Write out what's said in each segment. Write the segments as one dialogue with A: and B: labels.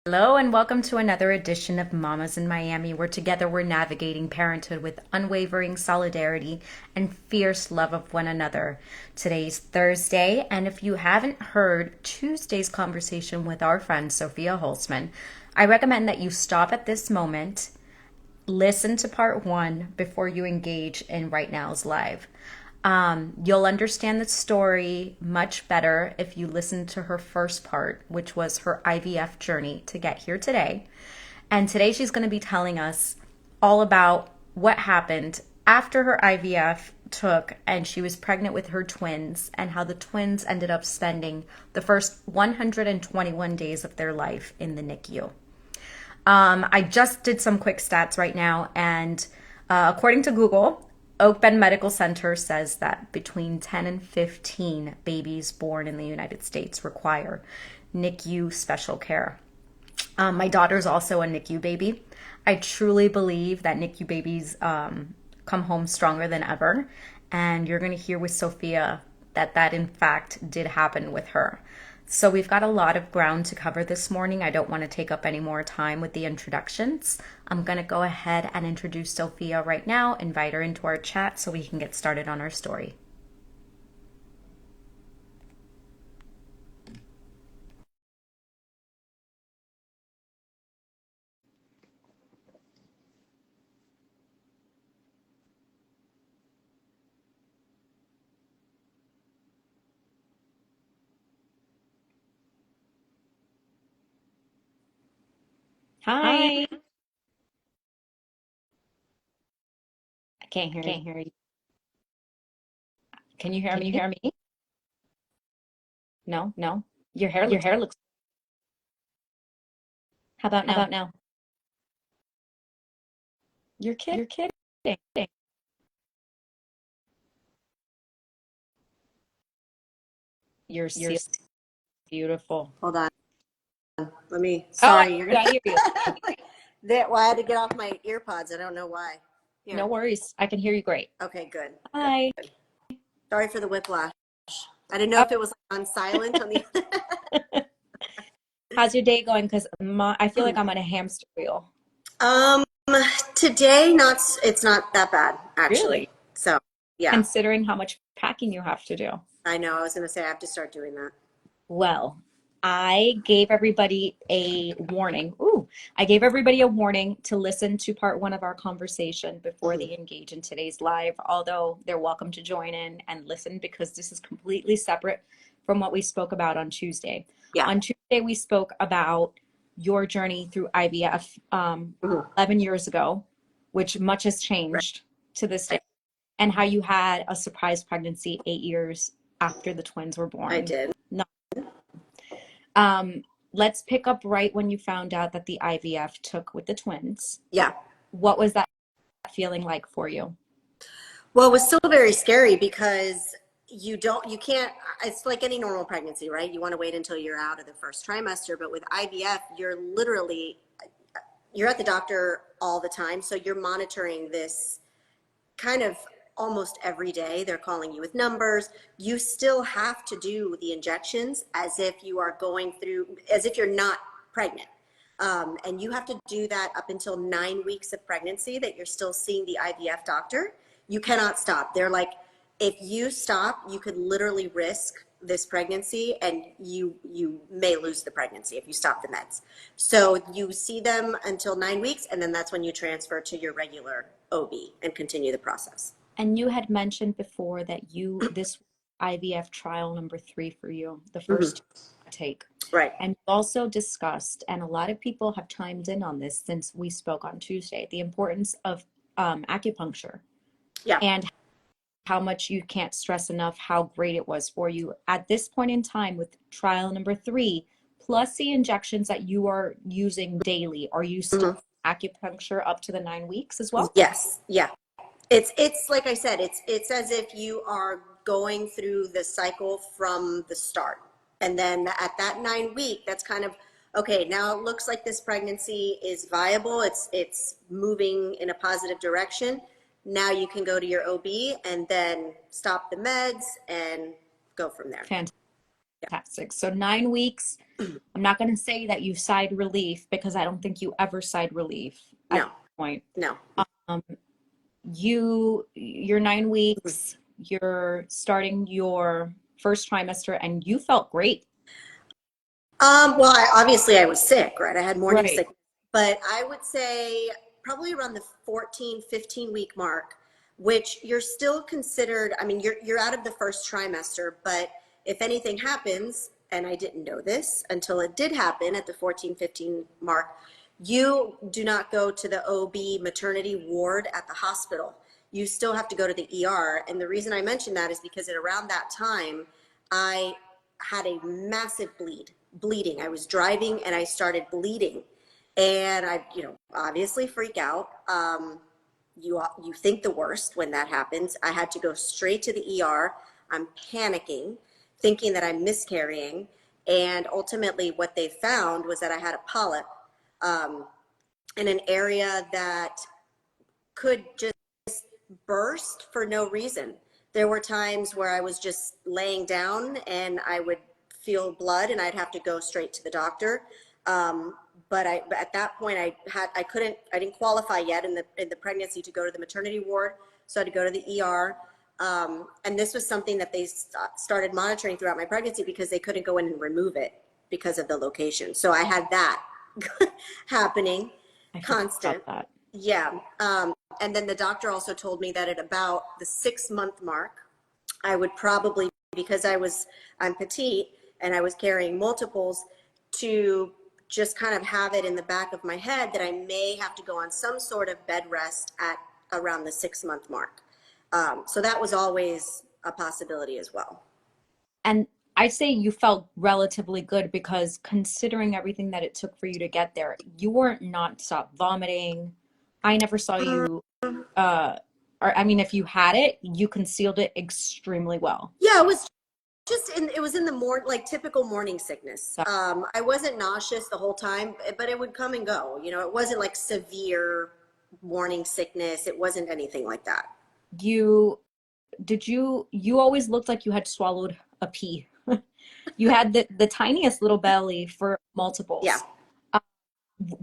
A: Hello, and welcome to another edition of Mamas in Miami, where together we're navigating parenthood with unwavering solidarity and fierce love of one another. Today's Thursday, and if you haven't heard Tuesday's conversation with our friend Sofia Holtzman, I recommend that you stop at this moment, listen to part one before you engage in right now's live. You'll understand the story much better if you listen to her first part, which was her IVF journey to get here today. And today she's going to be telling us all about what happened after her IVF took and she was pregnant with her twins, and how the twins ended up spending the first 121 days of their life in the NICU. I just did some quick stats right now, and according to Google, Oak Bend Medical Center says that between 10 and 15 babies born in the United States require NICU special care. My daughter's also a NICU baby. I truly believe that NICU babies come home stronger than ever, and you're going to hear with Sophia that in fact did happen with her. So we've got a lot of ground to cover this morning. I don't want to take up any more time with the introductions. I'm going to go ahead and introduce Sophia right now, invite her into our chat so we can get started on our story.
B: Hi.
A: Hi. I can't hear you.
B: Can't hear you.
A: Can you hear
B: Can you
A: me?
B: hear me?
A: No, no. Your hair
B: Your
A: looks.
B: hair looks.
A: How about
B: How
A: now?
B: about now?
A: You're kidding.
B: You're kidding.
A: You're
B: You're
A: beautiful.
C: Hold on. Let me.
A: Oh,
C: Sorry, you're gonna.
A: I hear you.
C: Well, I had to get off my ear pods. I don't know why.
A: No
C: Here.
A: worries. I can hear you great.
C: Okay, good.
A: Hi.
C: Sorry for the whiplash. I didn't know
A: Oh,
C: if it was on silent on the.
A: how's your day going? Because I feel like I'm on a hamster wheel.
C: um, today it's not that bad actually.
A: Really?
C: So yeah,
A: Considering how much packing you have to do.
C: I know. I was gonna say I have to start doing that.
A: Well, I gave everybody a warning. I gave everybody a warning to listen to part one of our conversation before
C: Mhm.
A: they engage in today's live, although they're welcome to join in and listen because this is completely separate from what we spoke about on Tuesday.
C: Yeah.
A: On Tuesday, we spoke about your journey through IVF
C: Mhm.
A: 11 years ago, which much has
C: Right.
A: changed to this day, and how you had a surprise pregnancy 8 years after the twins were
C: I
A: born.
C: did.
A: Um, let's pick up right when you found out that the IVF took with the twins.
C: Yeah.
A: What was that feeling like for you?
C: Well, it was still very scary because you can't, it's like any normal pregnancy, right? You want to wait until you're out of the first trimester, but with IVF, you're at the doctor all the time. So you're monitoring this kind of almost every day. They're calling you with numbers. You still have to do the injections as if you are going through, as if you're not pregnant. And you have to do that up until 9 weeks of pregnancy that you're still seeing the IVF doctor. You cannot stop. They're like, if you stop, you could literally risk this pregnancy and you may lose the pregnancy if you stop the meds. So you see them until 9 weeks, and then that's when you transfer to your regular OB and continue the process.
A: And you had mentioned before that this IVF trial number 3 for you, the
C: Mm-hmm.
A: first take.
C: Right.
A: And we also discussed, and a lot of people have chimed in on this since we spoke on Tuesday, the importance of acupuncture
C: Yeah.
A: and how much you can't stress enough how great it was for you at this point in time with trial number 3, plus the injections that you are using daily. Are you still
C: Mm-hmm.
A: acupuncture up to the 9 weeks as well?
C: Yes. Yeah. It's like I said, it's as if you are going through the cycle from the start. And then at that 9 week, that's kind of okay, now it looks like this pregnancy is viable. It's moving in a positive direction. Now you can go to your OB and then stop the meds and go from there.
A: Fantastic. Fantastic. So 9 weeks. I'm not going to say that you sighed relief because I don't think you ever sighed relief at
C: No,
A: that point.
C: no.
A: Um, you're 9 weeks, you're starting your first trimester and you felt great.
C: Well, obviously I was sick, right? I had morning
A: Right.
C: sickness, but I would say probably around the 14, 15 week mark, which you're still considered, I mean, you're out of the first trimester, but if anything happens, and I didn't know this until it did happen at the 14, 15 mark, you do not go to the OB maternity ward at the hospital. You still have to go to the ER. And the reason I mention that is because at around that time, I had a massive bleeding. I was driving and I started bleeding, and I, obviously freak out. You think the worst when that happens. I had to go straight to the ER. I'm panicking, thinking that I'm miscarrying, and ultimately what they found was that I had a polyp um, in an area that could just burst for no reason. There were times where I was just laying down and I would feel blood and I'd have to go straight to the doctor. But at that point I didn't qualify yet in the pregnancy to go to the maternity ward. So I had to go to the ER. And this was something that they started monitoring throughout my pregnancy because they couldn't go in and remove it because of the location. So I had that happening
A: I forgot
C: constant.
A: about that.
C: Yeah. And then the doctor also told me that at about the 6 month mark, I would probably, because I'm petite and I was carrying multiples, to just kind of have it in the back of my head that I may have to go on some sort of bed rest at around the 6 month mark. So that was always a possibility as well.
A: And I say you felt relatively good because considering everything that it took for you to get there, you weren't nonstop vomiting. I never saw you, uh, or I mean, if you had it, you concealed it extremely well.
C: Yeah, it was in the morning, like typical morning sickness.
A: So
C: I wasn't nauseous the whole time, but it would come and go. It wasn't like severe morning sickness. It wasn't anything like that.
A: you you always looked like you had swallowed a pea. You had the tiniest little belly for
C: Yeah.
A: multiples. Uh,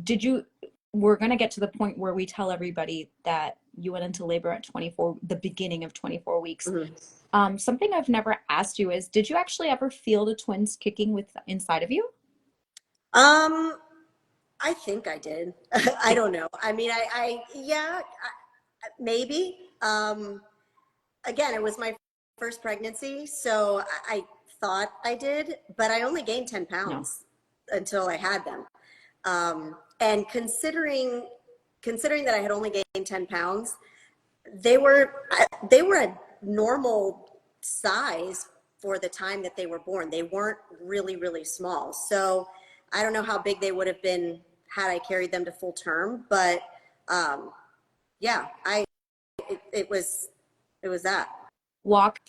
A: did you, we're going to get to the point where we tell everybody that you went into labor at 24, the beginning of 24 weeks.
C: Mhm.
A: Something I've never asked you is, did you actually ever feel the twins kicking with inside of you?
C: Um, I think I did. I don't know. I mean, yeah, maybe. Again, it was my first pregnancy, so I thought I did, but I only gained 10
A: No.
C: pounds until I had them. And considering that I had only gained 10 pounds, they were they were a normal size for the time that they were born. They weren't really, really small. So I don't know how big they would have been had I carried them to full term, but um, yeah, it was that.
A: Walk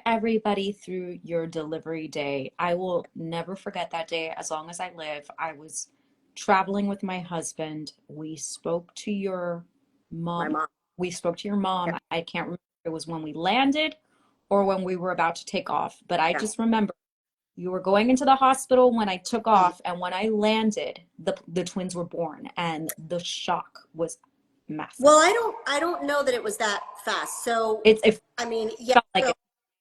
A: everybody through your delivery day. I will never forget that day as long as I live. I was traveling with my husband. We spoke to your
C: My
A: mom.
C: mom.
A: We spoke to your
C: Yeah,
A: mom. I can't remember if it was when we landed or when we were about to take off, but I
C: yeah.
A: just remember you were going into the hospital when I took off, and when I landed, the twins were born, and the shock was massive.
C: Well, I don't know that it was that fast. So,
A: It
C: I mean, yeah,
A: felt like
C: so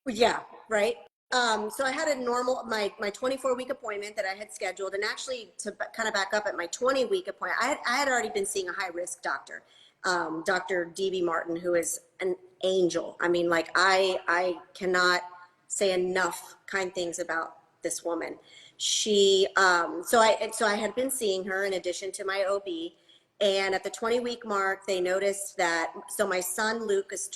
A: it.
C: yeah, right. So I had a normal my 24-week appointment that I had scheduled, and actually to kind of back up at my 20-week appointment, I had already been seeing a high risk doctor, Dr. DB Martin, who is an angel. I mean, like I cannot say enough kind things about this woman. She so I had been seeing her in addition to my OB. And at the 20-week mark, they noticed that, so my son Luke was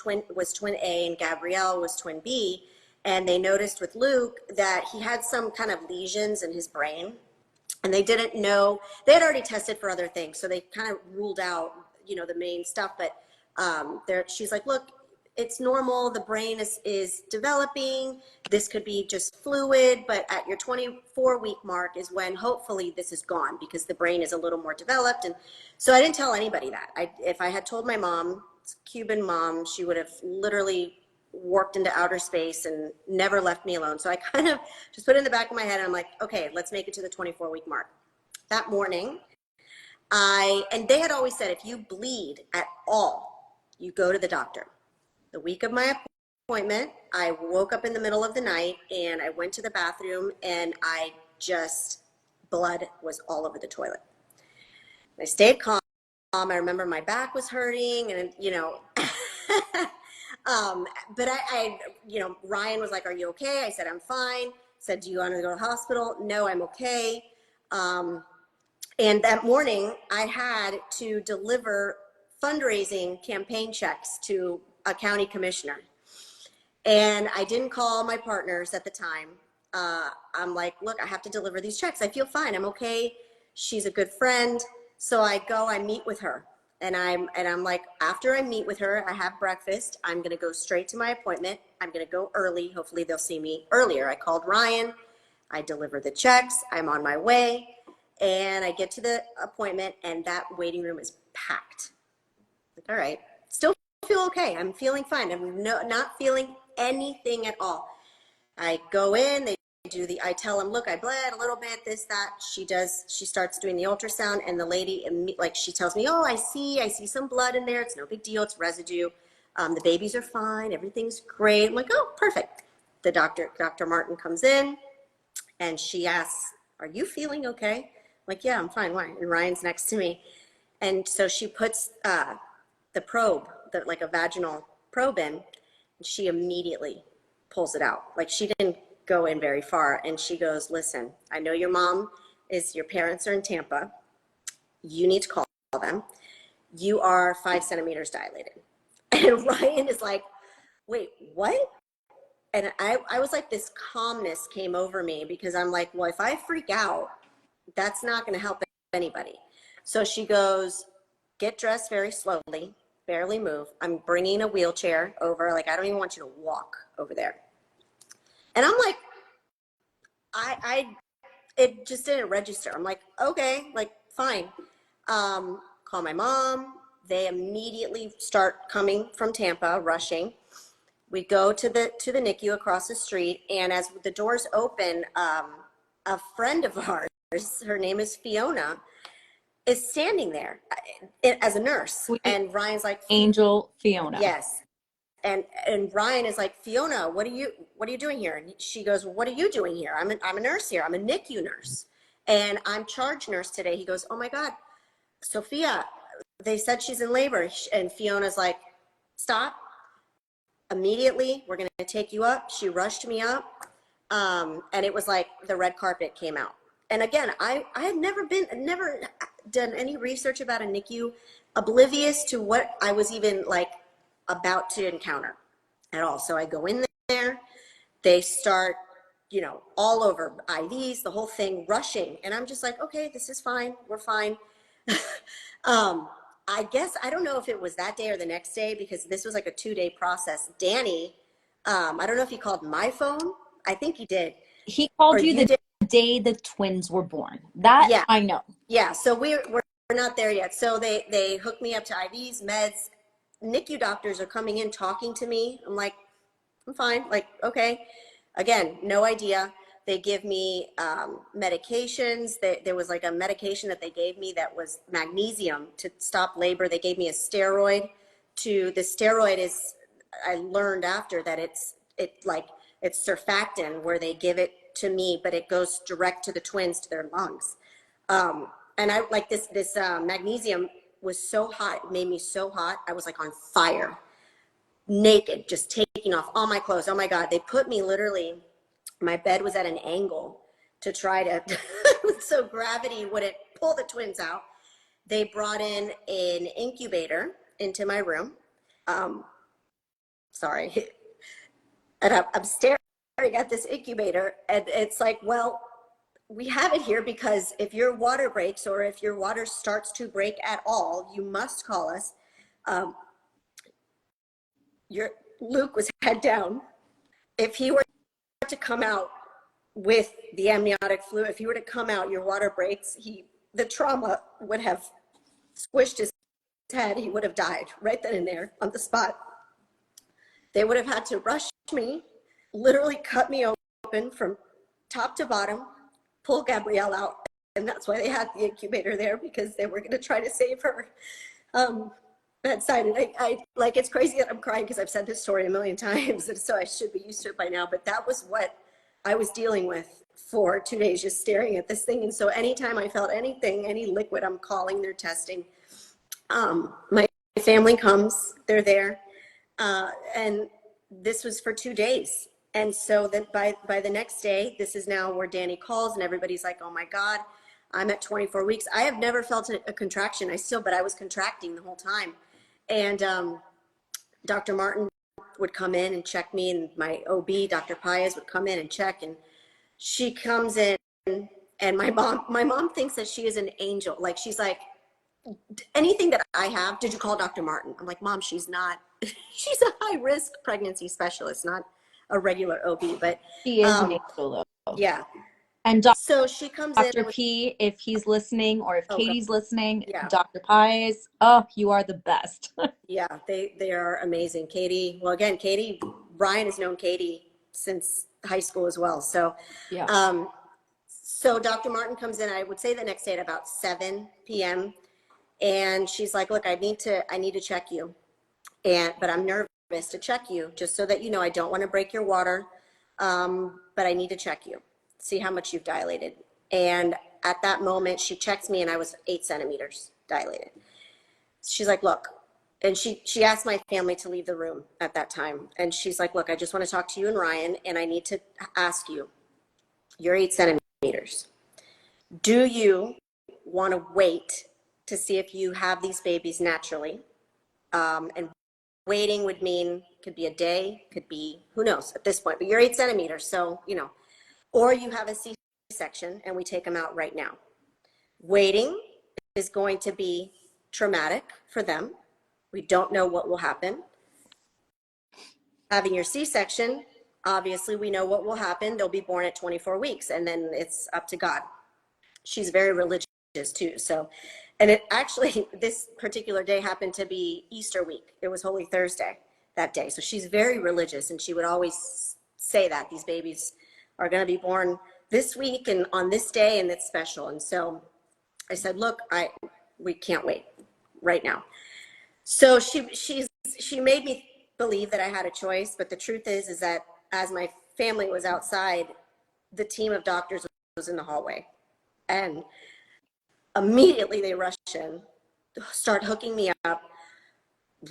C: twin A and Gabrielle was twin B. And they noticed with Luke that he had some kind of lesions in his brain. And they didn't know, they had already tested for other things. So they kind of ruled out, the main stuff. But she's like, look, it's normal. The brain is developing. This could be just fluid, but at your 24-week mark is when hopefully this is gone because the brain is a little more developed. And so I didn't tell anybody that. If I had told my mom, Cuban mom, she would have literally warped into outer space and never left me alone. So I kind of just put it in the back of my head and I'm like, okay, let's make it to the 24-week mark. That morning, and they had always said, if you bleed at all, you go to the doctor. The week of my appointment, I woke up in the middle of the night and I went to the bathroom and blood was all over the toilet. I stayed calm. I remember my back was hurting and, but Ryan was like, are you okay? I said, I'm fine. Said, do you want to go to the hospital? No, I'm okay. And that morning I had to deliver fundraising campaign checks to a county commissioner. And I didn't call my partners at the time. I'm like, look, I have to deliver these checks. I feel fine. I'm okay. She's a good friend. So I meet with her. And I'm like, after I meet with her, I have breakfast. I'm going to go straight to my appointment. I'm going to go early. Hopefully they'll see me earlier. I called Ryan. I deliver the checks. I'm on my way. And I get to the appointment and that waiting room is packed. Like, all right, still feel okay. I'm feeling fine. I'm not feeling anything at all. I go in, I tell them, look, I bled a little bit, this, that. She starts doing the ultrasound and the lady, she tells me, oh, I see some blood in there. It's no big deal. It's residue. The babies are fine. Everything's great. I'm like, oh, perfect. The Dr. Martin comes in and she asks, are you feeling okay? I'm like, yeah, I'm fine. Why? And Ryan's next to me. And so she puts the probe, like a vaginal probe in, and she immediately pulls it out. Like she didn't go in very far. And she goes, listen, I know your parents are in Tampa. You need to call them. You are 5 centimeters dilated. And Ryan is like, wait, what? And I was like, this calmness came over me because I'm like, well, if I freak out, that's not going to help anybody. So she goes, get dressed very slowly, barely move. I'm bringing a wheelchair over. Like, I don't even want you to walk over there. And I'm like, it just didn't register. I'm like, okay, like, fine. Call my mom. They immediately start coming from Tampa, rushing. We go to the NICU across the street, and as the doors open, a friend of ours, her name is Fiona, is standing there as a nurse.
B: Sweet
C: and Ryan's like,
B: Angel Fiona.
C: yes. And Ryan is like, Fiona, what are you doing here? And she goes, well, what are you doing here? I'm a nurse here. I'm a NICU nurse. And I'm charge nurse today. He goes, oh my God, Sofia, they said she's in labor. And Fiona's like, stop. Immediately, we're going to take you up. She rushed me up. And it was like the red carpet came out. And again, I had never done any research about a NICU, oblivious to what I was even like about to encounter at all. So I go in there, they start, all over IVs, the whole thing, rushing. And I'm just like, okay, this is fine. We're fine. I guess, I don't know if it was that day or the next day because this was like a 2-day process. Danny, I don't know if he called my phone. I think he did.
B: He called
C: Or
B: you the
C: did.
B: day the twins were born. That
C: Yeah.
B: I know.
C: Yeah. So we're not there yet. So they hooked me up to IVs, meds. NICU doctors are coming in talking to me. I'm like, I'm fine. Like, okay. Again, no idea. They give me medications. There was like a medication that they gave me that was magnesium to stop labor. They gave me a steroid. The steroid is, I learned after that it's surfactant where they give it to me, but it goes direct to the twins, to their lungs. And I like this magnesium was so hot, it made me so hot. I was like on fire, naked, just taking off all my clothes. Oh my God, they put me literally, my bed was at an angle to try to, so gravity wouldn't pull the twins out. They brought in an incubator into my room. Sorry. And I'm staring at this incubator and it's like, well, we have it here because if your water breaks or if your water starts to break at all, you must call us. Luke was head down. If he were to come out with the amniotic fluid, if he were to come out, your water breaks, the trauma would have squished his head. He would have died right then and there on the spot. They would have had to rush me, literally cut me open from top to bottom, pull Gabrielle out. And that's why they had the incubator there, because they were going to try to save her bedside. And I like, it's crazy that I'm crying because I've said this story a million times. And so I should be used to it by now. But that was what I was dealing with for 2 days, just staring at this thing. And so anytime I felt anything, any liquid, I'm calling, they're testing. My family comes, they're there. And this was for 2 days. And so that by the next day, this is now where Danny calls and everybody's like, oh my God, I'm at 24 weeks. I have never felt a contraction. But I was contracting the whole time. And Dr. Martin would come in and check me, and my OB, Dr. Paez, would come in and check. And she comes in, and my mom thinks that she is an angel. Like, she's like, anything that I have, did you call Dr. Martin? I'm like, Mom, she's not. She's a high risk pregnancy specialist, not a regular OB. But
B: She is an angel, though.
C: yeah.
B: And
C: So she comes
B: Dr.
C: in.
B: P, if he's listening, or if Katie's listening,
C: Yeah.
B: Dr. Pies, oh, you are the best.
C: Yeah, they are amazing. Katie, well, again, Katie, Ryan has known Katie since high school as well. So,
B: Yeah.
C: So Dr. Martin comes in, I would say the next day at about 7 p.m. And she's like, look, I need to check you. But I'm nervous to check you, just so that you know, I don't want to break your water. But I need to check you, see how much you've dilated. And at that moment, she checks me and I was 8 centimeters dilated. She's like, look, and she asked my family to leave the room at that time. And she's like, look, I just want to talk to you and Ryan, and I need to ask you, you're 8 centimeters. Do you want to wait to see if you have these babies naturally? And waiting would mean, could be a day, could be, who knows at this point, but you're 8 centimeters. So, you know, or you have a C-section and we take them out right now. Waiting is going to be traumatic for them. We don't know what will happen. Having your C-section, obviously we know what will happen. They'll be born at 24 weeks and then it's up to God. She's very religious too. So, and it actually, this particular day happened to be Easter week. It was Holy Thursday that day. So she's very religious, and she would always say that these babies are going to be born this week and on this day, and it's special. And so I said, look, we can't wait right now. So she made me believe that I had a choice, but the truth is that as my family was outside, the team of doctors was in the hallway, and immediately they rush in, start hooking me up,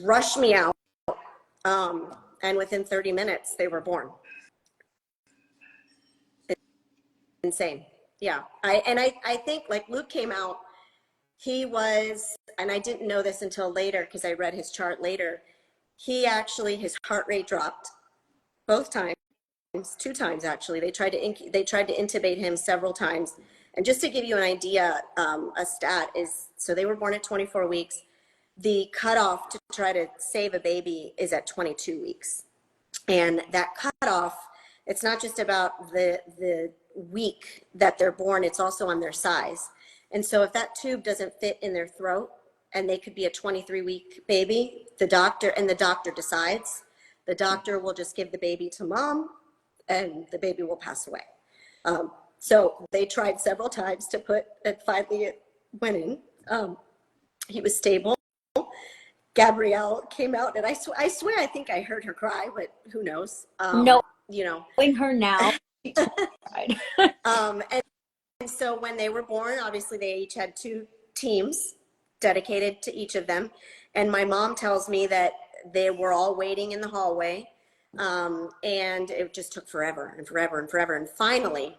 C: rush me out, and within 30 minutes they were born. It's insane. Yeah. I think, like, Luke came out, he was, and I didn't know this until later because I read his chart later. He actually, his heart rate dropped both times, 2 times actually. They tried to intubate him several times. And just to give you an idea, a stat is, so they were born at 24 weeks. The cutoff to try to save a baby is at 22 weeks. And that cutoff, it's not just about the week that they're born, it's also on their size. And so if that tube doesn't fit in their throat, and they could be a 23-week baby, the doctor decides. The doctor will just give the baby to mom, and the baby will pass away. So they tried several times to put, and finally it went in. He was stable. Gabrielle came out, and I swear I think I heard her cry, but who knows?
B: No,
C: you know.
B: knowing her now, she cried.
C: And so when they were born, obviously they each had 2 teams dedicated to each of them. And my mom tells me that they were all waiting in the hallway, and it just took forever and forever and forever. And finally,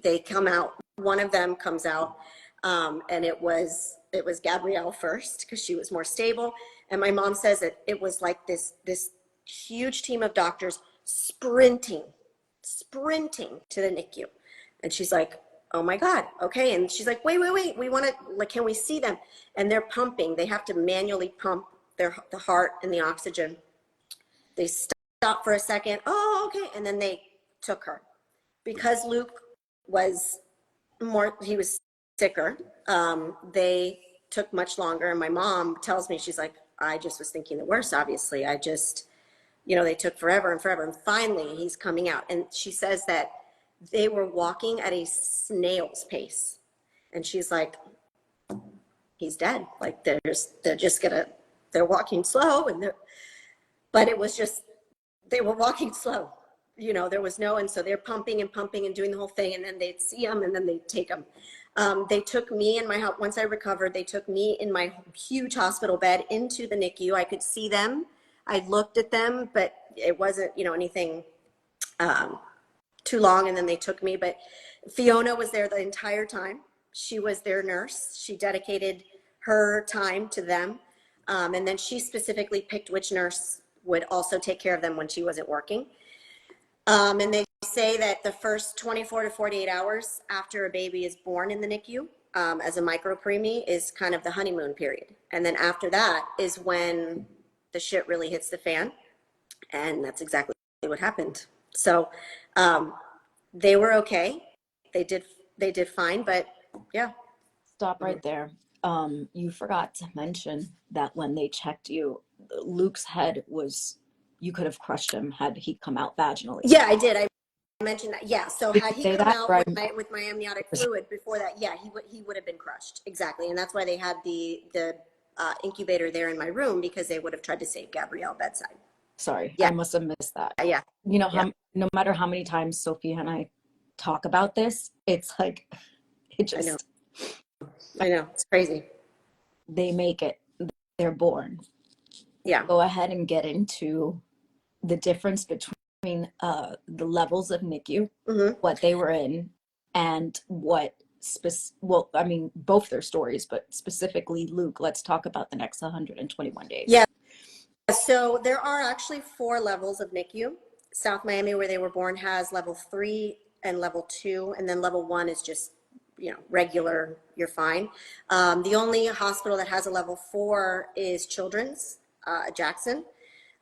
C: they come out. One of them comes out, and it was Gabrielle first because she was more stable. And my mom says that it was like this huge team of doctors sprinting to the NICU. And she's like, oh my God, okay. And she's like, wait, we want to, like, can we see them? And they're pumping. They have to manually pump the heart and the oxygen. They stopped for a second. Oh, okay. And then they took her. Because Luke was he was sicker, they took much longer. And my mom tells me, she's like, I just was thinking the worst, obviously. they took forever and forever. And finally, he's coming out. And she says that they were walking at a snail's pace. And she's like, he's dead. Like they're walking slow. But it was just, they were walking slow. There was and so they're pumping and pumping and doing the whole thing. And then they'd see him and then they'd take him. They took me in once I recovered, they took me in my huge hospital bed into the NICU. I could see them. I looked at them, but it wasn't, anything too long. And then they took me, but Fiona was there the entire time. She was their nurse. She dedicated her time to them. And then she specifically picked which nurse would also take care of them when she wasn't working. And they say that the first 24 to 48 hours after a baby is born in the NICU, as a micro preemie, is kind of the honeymoon period. And then after that is when the shit really hits the fan. And that's exactly what happened. So they were okay. They did fine, but yeah.
B: Stop right there. You forgot to mention that when they checked you, Luke's head was, you could have crushed him had he come out vaginally.
C: Yeah, I did. I mentioned that. Yeah. So had he come out
B: right?
C: with my amniotic fluid before that, yeah, he would have been crushed. Exactly. And that's why they had the incubator there in my room, because they would have tried to save Gabrielle bedside.
B: Sorry,
C: Yeah.
B: I must have missed that.
C: Yeah.
B: No matter how many times Sophia and I talk about this, it's like, it just.
C: I know. It's crazy.
B: They make it. They're born.
C: Yeah.
B: Go ahead and get into the difference between the levels of NICU, what they were in, and what both their stories, but specifically Luke. Let's talk about the next 121 days.
C: Yeah. So there are actually 4 levels of NICU. South Miami, where they were born, has level 3 and level 2, and then level 1 is just, regular, you're fine. The only hospital that has a level 4 is Children's, Jackson.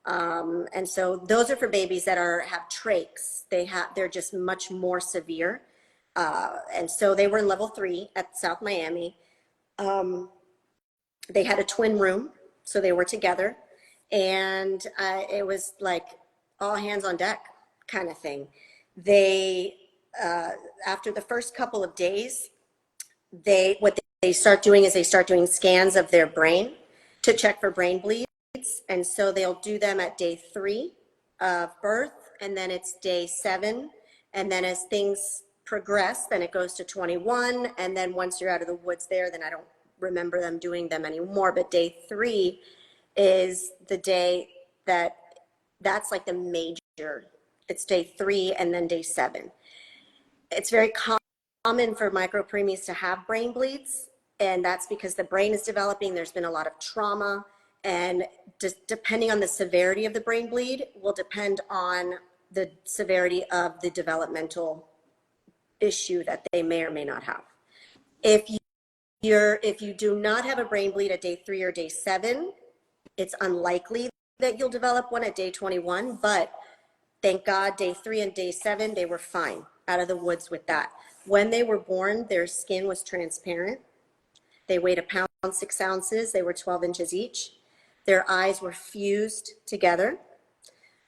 C: And so those are for babies that have trachs. They're just much more severe. And so they were in level 3 at South Miami. They had a twin room, so they were together. And it was like all hands on deck kind of thing. They, after the first couple of days, what they start doing is they start doing scans of their brain to check for brain bleeds. And so they'll do them at day 3 of birth, and then it's day 7. And then as things progress, then it goes to 21. And then once you're out of the woods there, then I don't remember them doing them anymore. But day 3 is the day that's like the major. It's day 3 and then day 7. It's very common for micropreemies to have brain bleeds, and that's because the brain is developing. There's been a lot of trauma, and depending on the severity of the brain bleed will depend on the severity of the developmental issue that they may or may not have. If you do not have a brain bleed at day 3 or day 7, it's unlikely that you'll develop one at day 21, but thank God day 3 and day 7, they were fine, out of the woods with that. When they were born, their skin was transparent. They weighed 1 pound 6 ounces. They were 12 inches each. Their eyes were fused together.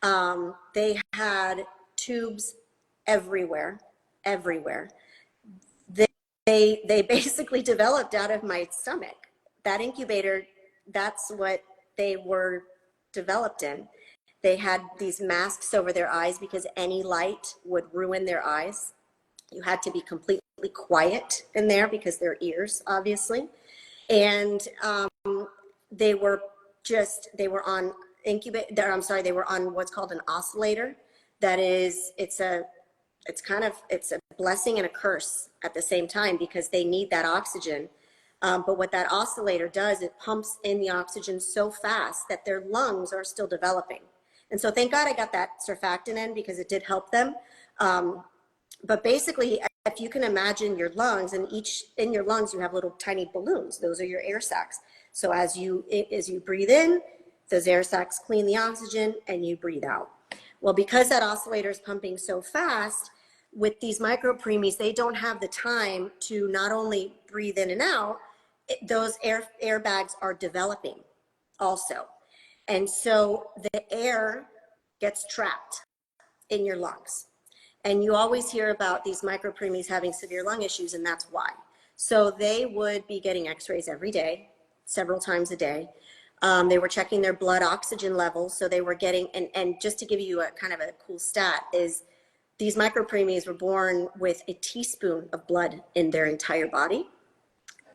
C: They had tubes everywhere. They basically developed out of my stomach. That incubator, that's what they were developed in. They had these masks over their eyes because any light would ruin their eyes. You had to be completely quiet in there because their ears, obviously. And they were on they were on what's called an oscillator. That is, it's a blessing and a curse at the same time, because they need that oxygen. But what that oscillator does, it pumps in the oxygen so fast that their lungs are still developing. And so thank God I got that surfactant in, because it did help them. But basically, if you can imagine your lungs, and in your lungs you have little tiny balloons. Those are your air sacs. So as you breathe in, those air sacs clean the oxygen and you breathe out. Well, because that oscillator is pumping so fast, with these micropreemies, they don't have the time to not only breathe in and out, those airbags are developing also. And so the air gets trapped in your lungs. And you always hear about these micropreemies having severe lung issues, and that's why. So they would be getting x-rays every day, several times a day. They were checking their blood oxygen levels. So they were getting, and just to give you a kind of a cool stat is these micropreemies were born with a teaspoon of blood in their entire body.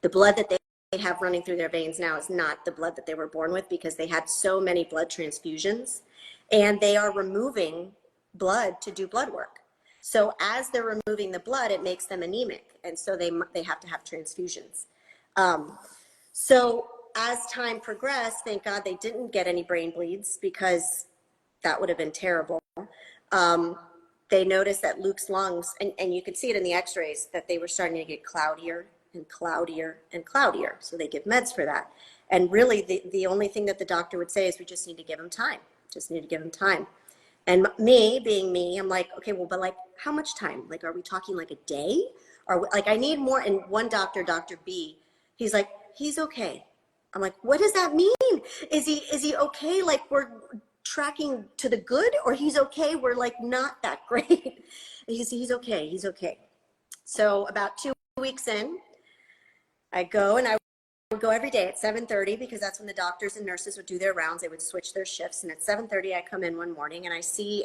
C: The blood that they have running through their veins now is not the blood that they were born with, because they had so many blood transfusions, and they are removing blood to do blood work. So as they're removing the blood, it makes them anemic, and so they have to have transfusions. So as time progressed, thank God they didn't get any brain bleeds, because that would have been terrible. They noticed that Luke's lungs, and you could see it in the x-rays, that they were starting to get cloudier and cloudier and cloudier. So they give meds for that. And really the only thing that the doctor would say is, we just need to give him time. Just need to give him time. And me, being me, I'm like, okay, well, but like, how much time? Like, are we talking like a day? Or like, I need more. And one doctor, Dr. B, he's like, he's okay. I'm like, what does that mean? Is he okay? Like, we're tracking to the good, or he's okay, we're like not that great? He's okay, he's okay. So about 2 weeks in, I go, and I would go every day at 7:30, because that's when the doctors and nurses would do their rounds. They would switch their shifts, and at 7:30 I come in one morning and I see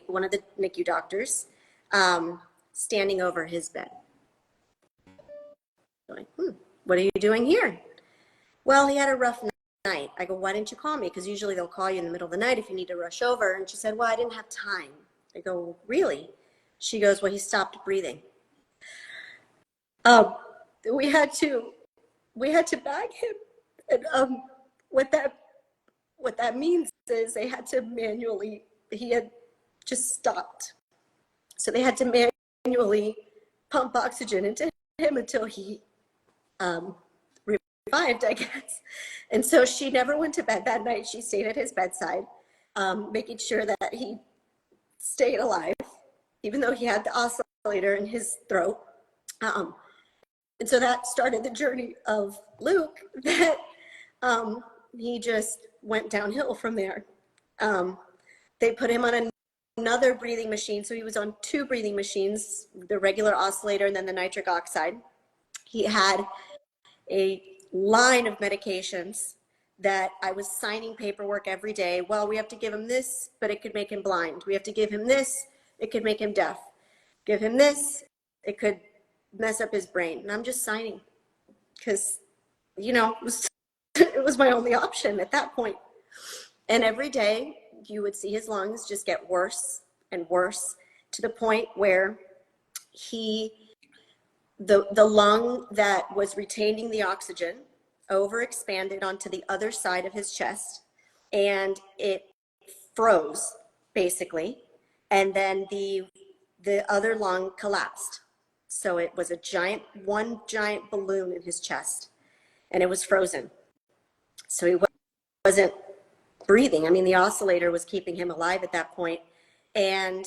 C: one of the NICU doctors standing over his bed. Going, what are you doing here? Well, he had a rough night. I go, why didn't you call me? Because usually they'll call you in the middle of the night if you need to rush over. And she said, well, I didn't have time. I go, really? She goes, well, he stopped breathing. We had to bag him. And what that means is they had to manually, he had just stopped. So they had to manually pump oxygen into him until he revived, I guess. And so she never went to bed that night. She stayed at his bedside, making sure that he stayed alive, even though he had the oscillator in his throat. And so that started the journey of Luke, that he just went downhill from there. They put him on another breathing machine. So he was on 2 breathing machines, the regular oscillator and then the nitric oxide. He had a line of medications that I was signing paperwork every day. Well, we have to give him this, but it could make him blind. We have to give him this, it could make him deaf. Give him this, it could mess up his brain. And I'm just signing, because, it was my only option at that point. And every day you would see his lungs just get worse and worse, to the point where the lung that was retaining the oxygen overexpanded onto the other side of his chest, and it froze basically. And then the other lung collapsed. So it was one giant balloon in his chest, and it was frozen. So he wasn't breathing. I mean, the oscillator was keeping him alive at that point. And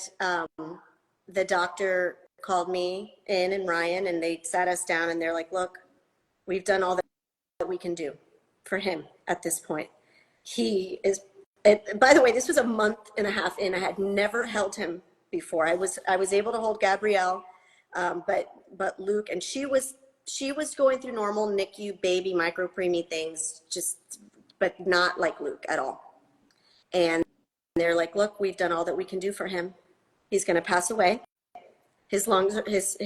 C: the doctor called me in, and Ryan, and they sat us down, and they're like, look, we've done all that we can do for him at this point. He is, by the way, this was a month and a half in. I had never held him before. I was able to hold Gabrielle, but Luke, and she was going through normal NICU baby micropreemie things, but not like Luke at all. And they're like, look, we've done all that we can do for him. He's going to pass away. His lungs, his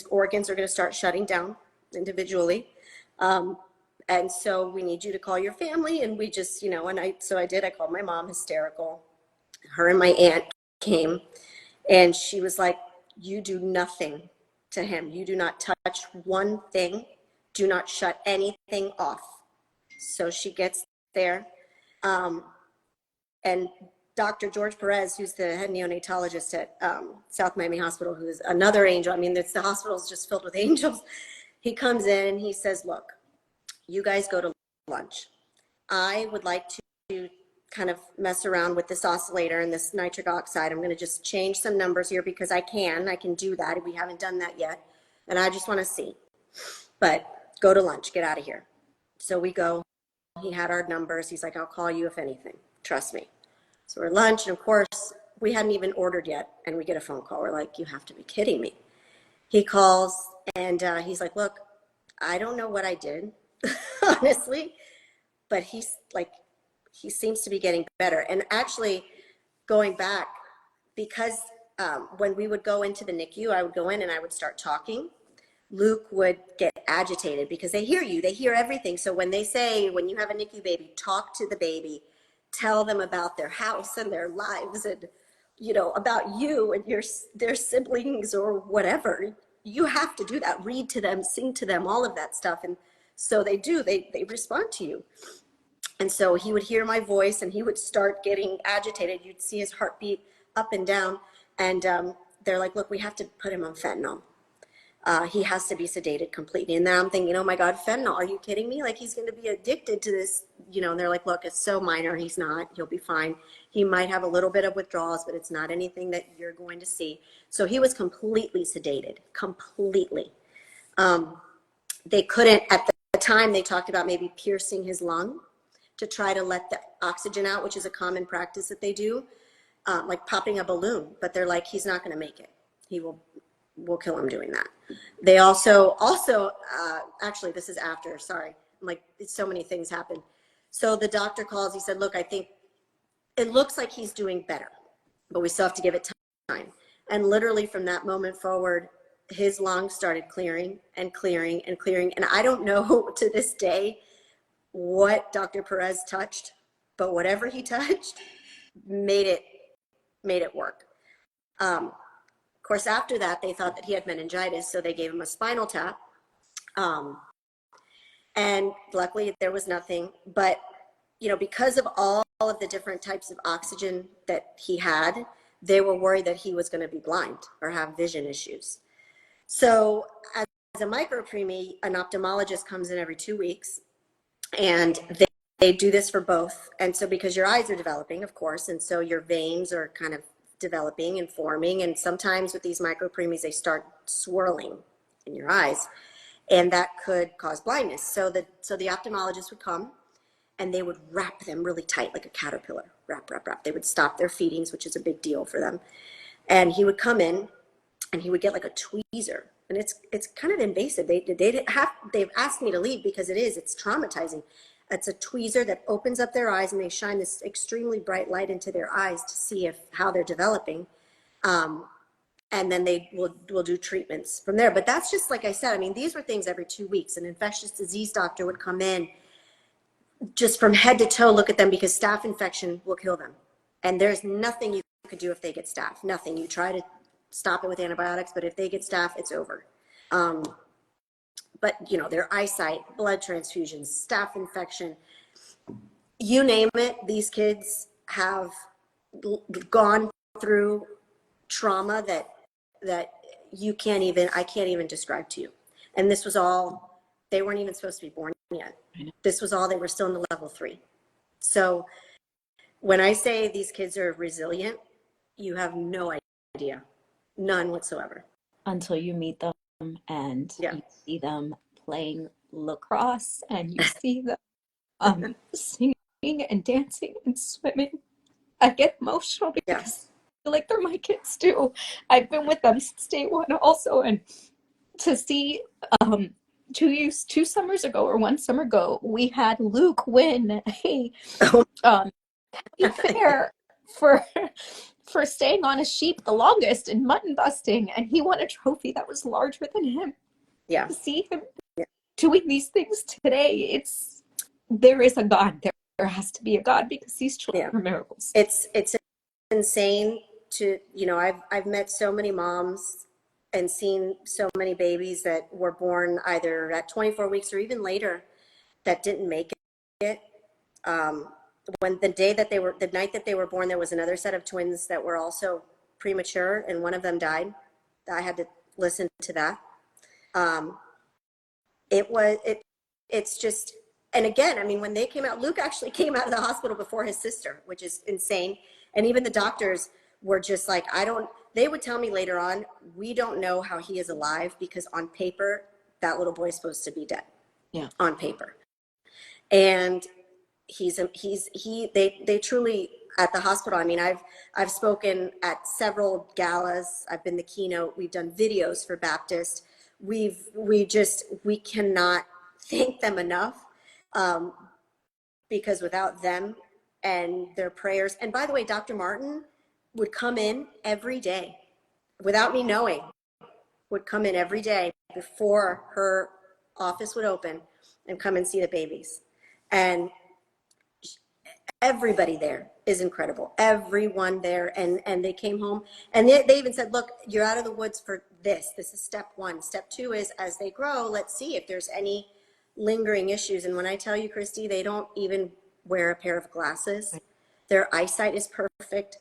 C: organs are going to start shutting down individually. And so we need you to call your family. And we just, so I did. I called my mom, hysterical. Her and my aunt came, and she was like, you do nothing to him. You do not touch one thing. Do not shut anything off. So she gets there. And Dr. George Perez, who's the head neonatologist at South Miami Hospital, who's another angel. I mean, the hospital's just filled with angels. He comes in and he says, look, you guys go to lunch. I would like to kind of mess around with this oscillator and this nitric oxide. I'm going to just change some numbers here because I can do that. We haven't done that yet. And I just want to see. But go to lunch, get out of here. So we go. He had our numbers. He's like, I'll call you if anything. Trust me. So we're at lunch, and of course, we hadn't even ordered yet, and we get a phone call. We're like, you have to be kidding me. He calls, and he's like, look, I don't know what I did, honestly, but he seems to be getting better. And actually, going back, because when we would go into the NICU, I would go in and I would start talking. Luke would get agitated because they hear you, they hear everything. So when they say, when you have a NICU baby, talk to the baby, tell them about their house and their lives and, you know, about you and their siblings or whatever. You have to do that, read to them, sing to them, all of that stuff. And so they do, they respond to you. And so he would hear my voice and he would start getting agitated. You'd see his heartbeat up and down. And they're like, look, we have to put him on fentanyl. He has to be sedated completely. And now I'm thinking, oh my God, fentanyl, are you kidding me? Like, he's going to be addicted to this, you know, and they're like, look, it's so minor. He's not, he'll be fine. He might have a little bit of withdrawals, but it's not anything that you're going to see. So he was completely sedated, completely. They couldn't, at the time, they talked about maybe piercing his lung to try to let the oxygen out, which is a common practice that they do, like popping a balloon. But they're like, he's not going to make it. We'll kill him doing that. They also, actually, this is after, sorry. I'm like, so many things happen. So the doctor calls, he said, look, I think it looks like he's doing better, but we still have to give it time. And literally from that moment forward, his lungs started clearing and clearing and clearing. And I don't know to this day what Dr. Perez touched, but whatever he touched made it work. Of course, after that, they thought that he had meningitis, so they gave him a spinal tap. And luckily, there was nothing. But, you know, because of all of the different types of oxygen that he had, they were worried that he was going to be blind or have vision issues. So as a micro preemie, an ophthalmologist comes in every 2 weeks, and they do this for both. And so because your eyes are developing, of course, and so your veins are kind of developing and forming, and sometimes with these micro preemies, they start swirling in your eyes, and that could cause blindness. So the ophthalmologist would come, and they would wrap them really tight like a caterpillar. Wrap. They would stop their feedings, which is a big deal for them. And he would come in, and he would get like a tweezer, and it's kind of invasive. They've asked me to leave because it's traumatizing. It's a tweezer that opens up their eyes, and they shine this extremely bright light into their eyes to see how they're developing. And then they will do treatments from there. But that's just, like I said, I mean, these were things every 2 weeks. An infectious disease doctor would come in just from head to toe, look at them, because staph infection will kill them. And there's nothing you could do if they get staph. Nothing. You try to stop it with antibiotics, but if they get staph, it's over. But, you know, their eyesight, blood transfusions, staph infection, you name it, these kids have gone through trauma that I can't even describe to you. And this was all, they weren't even supposed to be born yet. This was all, they were still in the level 3. So when I say these kids are resilient, you have no idea, none whatsoever.
B: Until you meet them and
C: Yeah.
B: you see them playing lacrosse and you see them singing and dancing and swimming. I get emotional because I feel like they're my kids too. I've been with them since day one also, and to see 2 summers ago or 1 summer ago, we had Luke win a fair for staying on a sheep the longest and mutton busting, and he won a trophy that was larger than him.
C: Yeah.
B: To see him doing these things today, there is a God. There has to be a God, because these children are miracles.
C: It's insane to, you know, I've met so many moms and seen so many babies that were born either at 24 weeks or even later that didn't make it. When the night that they were born, there was another set of twins that were also premature, and one of them died. I had to listen to that. It's just, and again, I mean, when they came out, Luke actually came out of the hospital before his sister, which is insane. And even the doctors were just like, they would tell me later on, we don't know how he is alive, because on paper, that little boy is supposed to be dead. Yeah. On paper. And they truly, at the hospital. I mean, I've spoken at several galas. I've been the keynote. We've done videos for Baptist. We cannot thank them enough, because without them and their prayers, and by the way, Dr. Martin would come in every day without me knowing, would come in every day before her office would open and come and see the babies. And everybody there is incredible. Everyone there. And they came home and they even said, look, you're out of the woods for this. This is step one. Step two is as they grow, let's see if there's any lingering issues. And when I tell you, Christy, they don't even wear a pair of glasses. Their eyesight is perfect.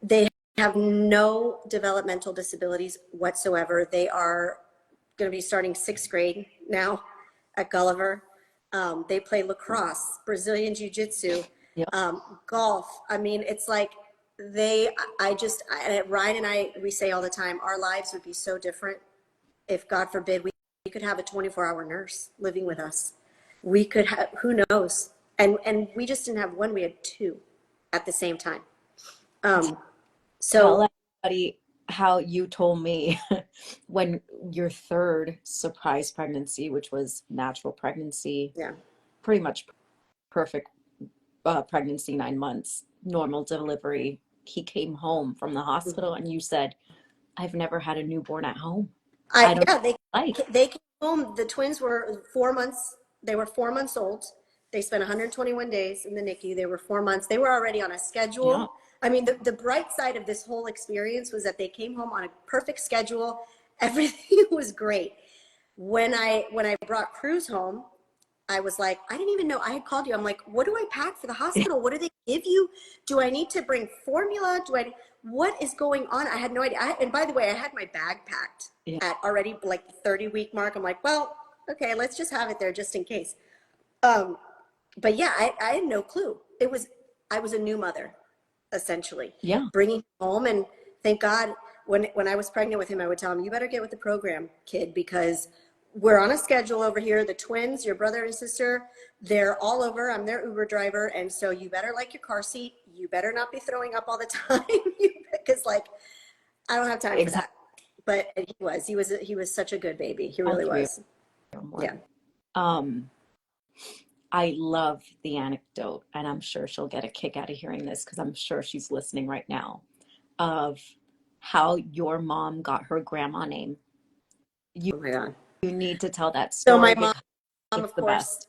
C: They have no developmental disabilities whatsoever. They are going to be starting 6th grade now at Gulliver. They play lacrosse, Brazilian jiu-jitsu,
B: Yep.
C: golf. I mean, it's like Ryan and I, we say all the time, our lives would be so different if, God forbid, we could have a 24-hour nurse living with us. We could have, who knows? And we just didn't have one, we had two at the same time.
B: Tell everybody how you told me when your third surprise pregnancy, which was natural pregnancy, pretty much perfect pregnancy, 9 months, normal delivery. He came home from the hospital and you said, I've never had a newborn at home.
C: They came home. The twins were 4 months. They were 4 months old. They spent 121 days in the NICU. They were 4 months. They were already on a schedule. Yeah. I mean, the bright side of this whole experience was that they came home on a perfect schedule. Everything was great. When I brought Cruz home, I was like, I didn't even know. I had called you. I'm like, what do I pack for the hospital? What do they give you? Do I need to bring formula? What is going on? I had no idea. And by the way, I had my bag packed at already like the 30-week mark. I'm like, well, okay, let's just have it there just in case. But yeah, I had no clue. I was a new mother, essentially.
B: Yeah.
C: Bringing him home, and thank God when I was pregnant with him, I would tell him, you better get with the program, kid, because we're on a schedule over here. The twins, your brother and sister, they're all over. I'm their Uber driver. And so you better like your car seat. You better not be throwing up all the time because like, I don't have time for that. But he was such a good baby. He really was. Yeah.
B: I love the anecdote, and I'm sure she'll get a kick out of hearing this because I'm sure she's listening right now, of how your mom got her grandma name.
C: Oh my God.
B: You need to tell that story.
C: So my mom, of course,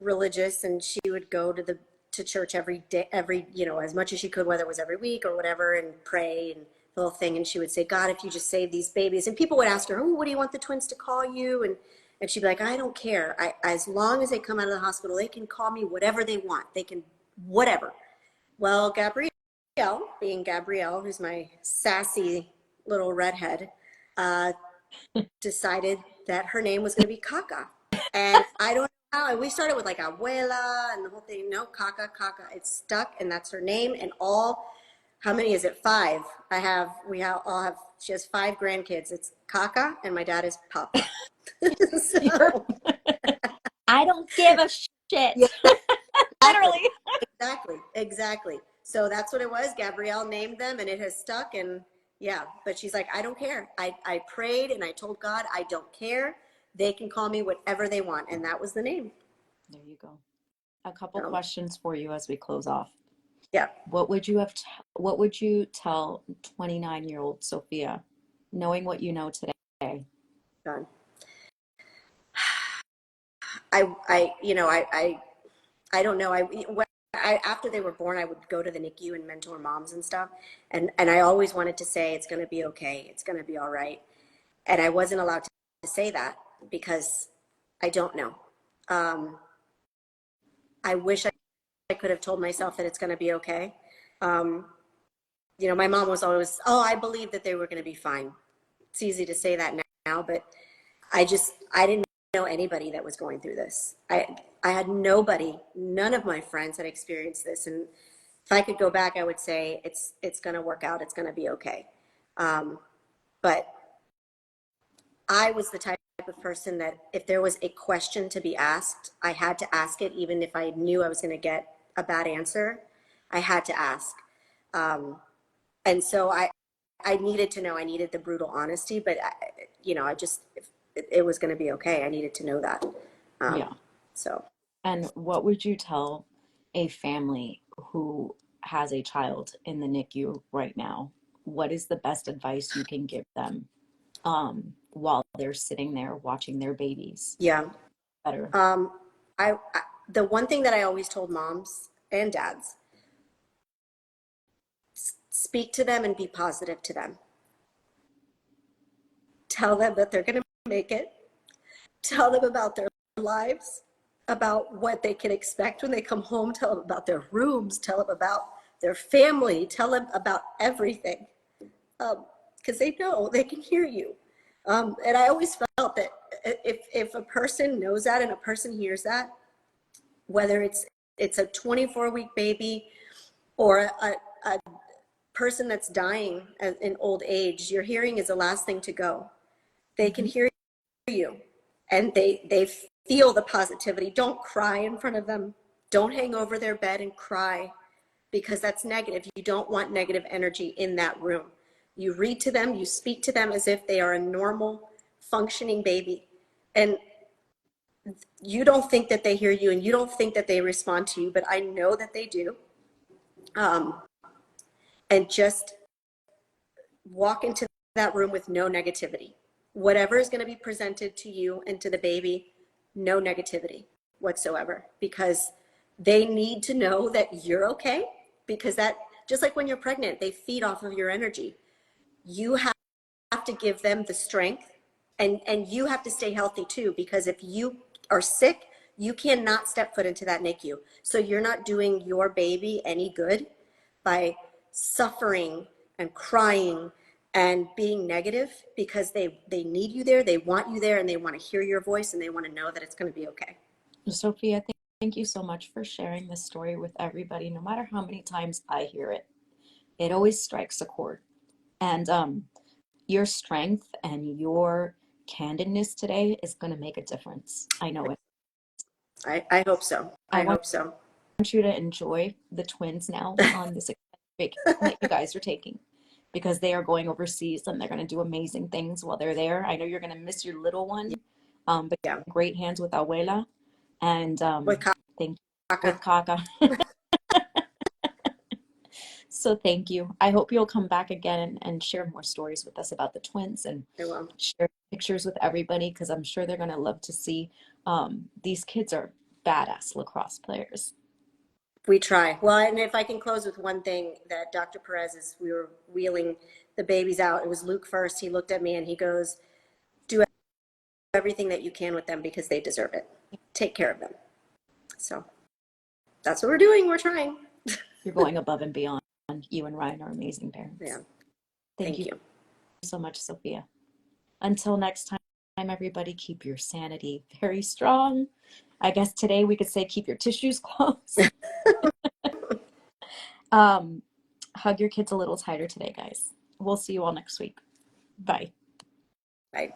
C: religious, and she would go to church every day, as much as she could, whether it was every week or whatever, and pray and the whole thing. And she would say, God, if you just save these babies. And people would ask her, oh, what do you want the twins to call you? And she'd be like, I don't care. As long as they come out of the hospital, they can call me whatever they want. They can, whatever. Well, Gabrielle, being Gabrielle, who's my sassy little redhead, decided that her name was going to be Kaka. And I don't know how. And we started with like abuela and the whole thing. No, Kaka. It's stuck, and that's her name. And how many is it? 5. She has 5 grandkids. It's Kaka, and my dad is Papa. So,
B: I don't give a shit.
C: Yeah,
B: Literally.
C: Exactly. So that's what it was. Gabrielle named them, and it has stuck. And yeah, but she's like, I don't care. I prayed and I told God, I don't care. They can call me whatever they want. And that was the name.
B: There you go. A couple questions for you as we close off.
C: Yeah.
B: What would you tell 29-year-old Sofia, knowing what you know today?
C: God. I don't know. After they were born, I would go to the NICU and mentor moms and stuff. And I always wanted to say, it's going to be okay. It's going to be all right. And I wasn't allowed to say that because I don't know. I wish I could have told myself that it's going to be okay. My mom was always, I believe that they were going to be fine. It's easy to say that now, but I didn't know anybody that was going through this. I had nobody, none of my friends had experienced this. And if I could go back, I would say it's going to work out. It's going to be okay. But I was the type of person that if there was a question to be asked, I had to ask it, even if I knew I was going to get a bad answer. I had to ask. And so I needed to know, I needed the brutal honesty, but I just, it was going to be okay. I needed to know that.
B: Yeah.
C: So.
B: And what would you tell a family who has a child in the NICU right now? What is the best advice you can give them while they're sitting there watching their babies
C: Yeah.
B: better?
C: I the one thing that I always told moms and dads, speak to them and be positive to them. Tell them that they're going to make it. Tell them about their lives, about what they can expect when they come home. Tell them about their rooms. Tell them about their family. Tell them about everything. Because they know, they can hear you. And I always felt that if a person knows that and a person hears that, whether it's a 24-week baby or a person that's dying in old age, your hearing is the last thing to go. They can hear you, and they feel the positivity. Don't cry in front of them. Don't hang over their bed and cry, because that's negative. You don't want negative energy in that room. You read to them, you speak to them as if they are a normal functioning baby, and you don't think that they hear you and you don't think that they respond to you, but I know that they do. And just walk into that room with no negativity. Whatever is going to be presented to you and to the baby, no negativity whatsoever, because they need to know that you're okay. Because that, just like when you're pregnant, they feed off of your energy. You have to give them the strength, and you have to stay healthy too, because if you are sick, you cannot step foot into that NICU. So you're not doing your baby any good by suffering and crying and being negative, because they need you there, they want you there, and they want to hear your voice, and they want to know that it's going to be okay.
B: Sophia, thank you so much for sharing this story with everybody. No matter how many times I hear it, it always strikes a chord. And your strength and your candidness today is going to make a difference. I know it.
C: I hope so. I
B: want
C: hope so.
B: you to enjoy the twins now on this vacation that you guys are taking, because they are going overseas and they're going to do amazing things while they're there. I know you're going to miss your little one, but
C: Yeah.
B: great hands with Abuela, and
C: With
B: thank
C: Kaka.
B: with Kaka. So thank you. I hope you'll come back again and share more stories with us about the twins, and
C: I will.
B: share pictures with everybody, because I'm sure they're going to love to see. These kids are badass lacrosse players.
C: We try. Well, and if I can close with one thing that Dr. Perez is, we were wheeling the babies out. It was Luke first. He looked at me and he goes, do everything that you can with them because they deserve it. Take care of them. So that's what we're doing. We're trying.
B: You're going above and beyond. You and Ryan are amazing parents.
C: Yeah.
B: Thank you so much, Sophia. Until next time, everybody, keep your sanity very strong. I guess today we could say keep your tissues close. Hug your kids a little tighter today, guys. We'll see you all next week. Bye.
C: Bye.